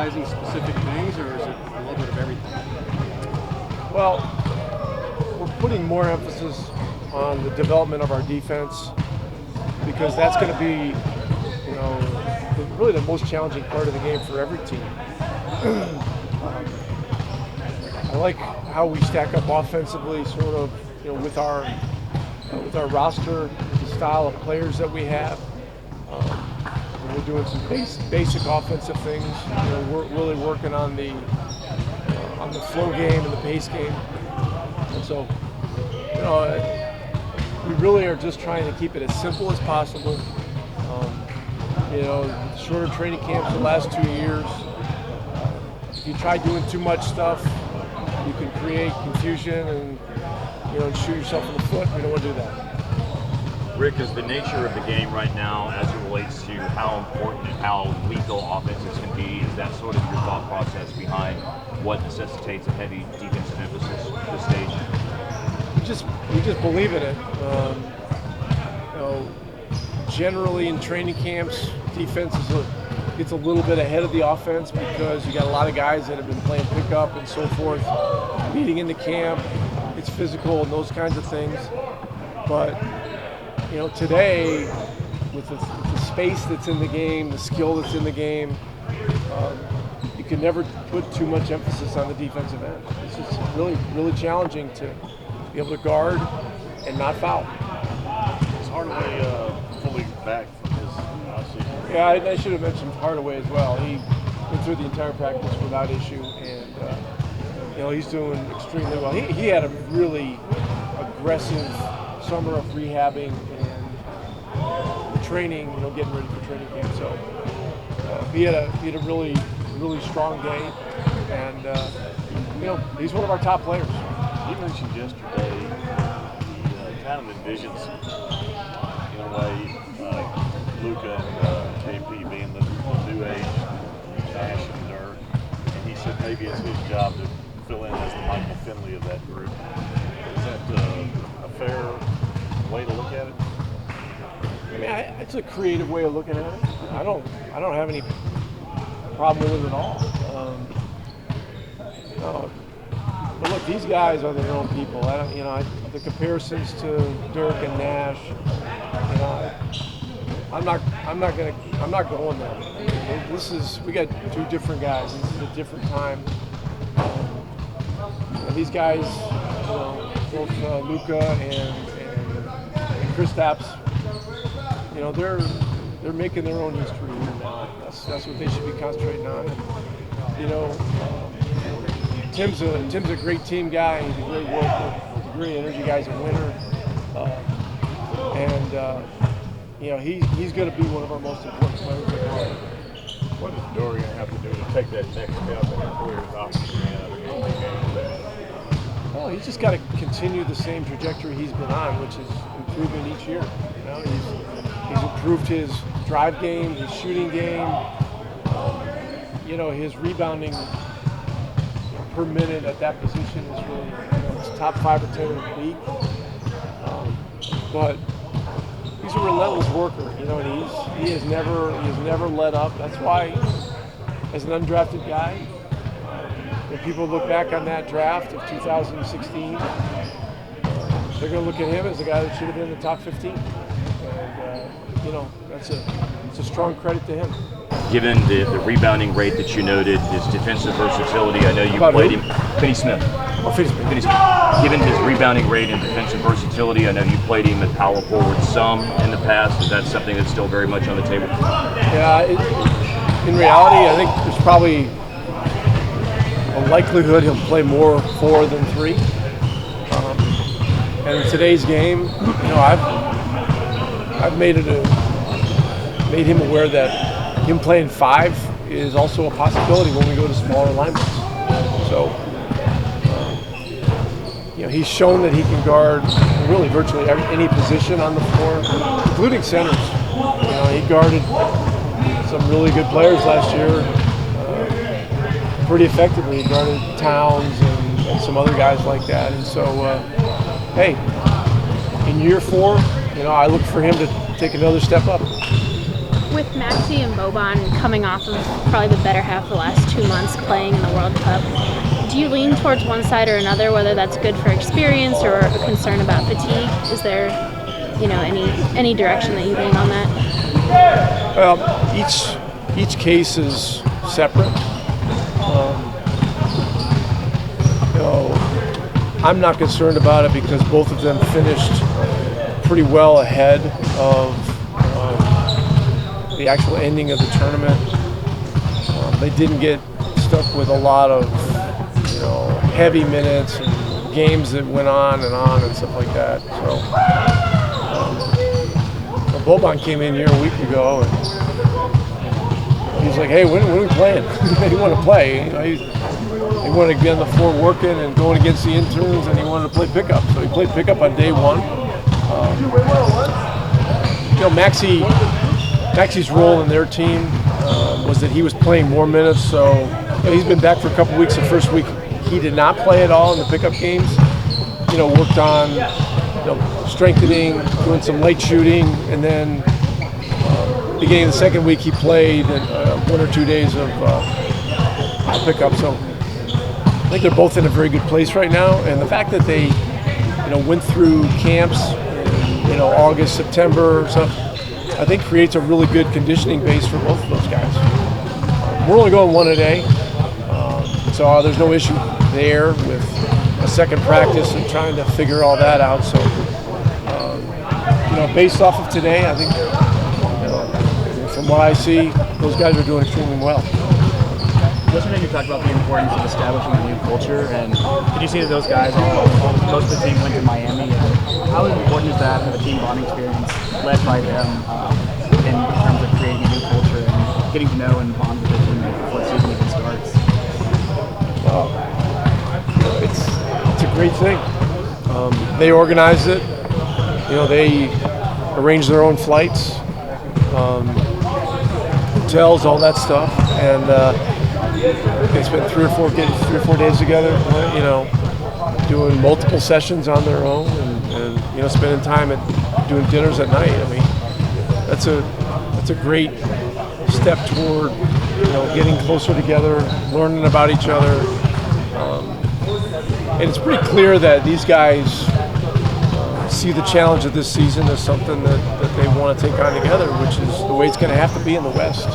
emphasizing specific things, or is it a little bit of everything? Well, we're putting more emphasis on the development of our defense because that's going to be, really the most challenging part of the game for every team. I like how we stack up offensively, sort of, with our roster, the style of players that we have. We're doing some basic offensive things. We're really working on the flow game and the pace game. And so, we really are just trying to keep it as simple as possible. Shorter training camps the last 2 years. If you try doing too much stuff, you can create confusion and shoot yourself in the foot. We don't want to do that. Rick, is the nature of the game right now, as it relates to how important and how lethal offenses can be, is that sort of your thought process behind what necessitates a heavy defensive emphasis at this stage? We just believe in it. Generally in training camps, defense gets a little bit ahead of the offense because you got a lot of guys that have been playing pickup and so forth, leading into camp. It's physical and those kinds of things. But today, with the space that's in the game, the skill that's in the game, you can never put too much emphasis on the defensive end. It's just really, really challenging to be able to guard and not foul. It's Hardaway fully back from his season. Yeah, I should have mentioned Hardaway as well. He went through the entire practice without issue, and he's doing extremely well. He had a really aggressive summer of rehabbing and training, getting ready for training camp. So he had a really, really strong day, and he's one of our top players. You mentioned yesterday he kind of envisions, in a way, Luka and KP being the new age Nash and Dirk, and he said maybe it's his job to fill in as the Michael Finley of that group. Is that a fair way to look at it? I mean, it's a creative way of looking at it. I don't have any problem with it at all. But look, these guys are their own people. The comparisons to Dirk and Nash, I'm not going there. We got two different guys. This is a different time. These guys, both Luka and Kristaps, they're making their own history here now. That's what they should be concentrating on. Tim's a great team guy. He's a great worker. He's a great energy guy. He's a winner. He's going to be one of our most important players. What does Dorian have to do to take that next step in his career as offensive man? Well, he's just got to continue the same trajectory he's been on, which is improving each year. He's improved his drive game, his shooting game, his rebounding per minute at that position is really, it's top 5 or 10 in the league. But he's a relentless worker, and he has never let up. That's why, as an undrafted guy, when people look back on that draft of 2016, they're going to look at him as a guy that should have been in the top 15. And it's a strong credit to him. Given the rebounding rate that you noted, his defensive versatility, I know you played him. Finney-Smith. Finney-Smith. Given his rebounding rate and defensive versatility, I know you played him at power forward some in the past. Is that something that's still very much on the table? Yeah, in reality, I think there's probably a likelihood he'll play more 4 than 3. And in today's game, I've made him aware that him playing 5 is also a possibility when we go to smaller alignments. So, he's shown that he can guard really virtually any position on the floor, including centers. He guarded some really good players last year pretty effectively. He guarded Towns and some other guys like that. And so, hey, in year 4, I look for him to take another step up. With Maxey and Boban coming off of probably the better half of the last 2 months playing in the World Cup, do you lean towards one side or another, whether that's good for experience or a concern about fatigue? Is there, any direction that you lean on that? Well, each case is separate. I'm not concerned about it because both of them finished pretty well ahead of the actual ending of the tournament. They didn't get stuck with a lot of heavy minutes and games that went on and stuff like that. So Boban came in here a week ago and he's like, "Hey, when are we playing?" He wanted to play. He wanted to be on the floor working and going against the interns, and he wanted to play pickup. So he played pickup on day one. Maxey's role in their team was that he was playing more minutes. So he's been back for a couple weeks. The first week he did not play at all in the pickup games. Worked on strengthening, doing some light shooting, and then beginning of the second week he played 1 or 2 days of pickup. So I think they're both in a very good place right now, and the fact that they went through camps in August, September, so I think creates a really good conditioning base for both of those guys. We're only going one a day, so there's no issue there with a second practice and trying to figure all that out. So based off of today, I think from what I see, those guys are doing extremely well. Yesterday you talked about the importance of establishing a new culture, and did you see that those guys, most of the team went to Miami, and how important is that, the team bonding experience led by them in terms of creating a new culture and getting to know and bond with the team before the season even starts? Well, it's a great thing. They organized it. They arranged their own flights, hotels, all that stuff, and they spent 3 or 4 days together, doing multiple sessions on their own, and spending time doing dinners at night. I mean, that's a great step toward getting closer together, learning about each other, and it's pretty clear that these guys see the challenge of this season as something that they want to take on together, which is the way it's going to have to be in the West.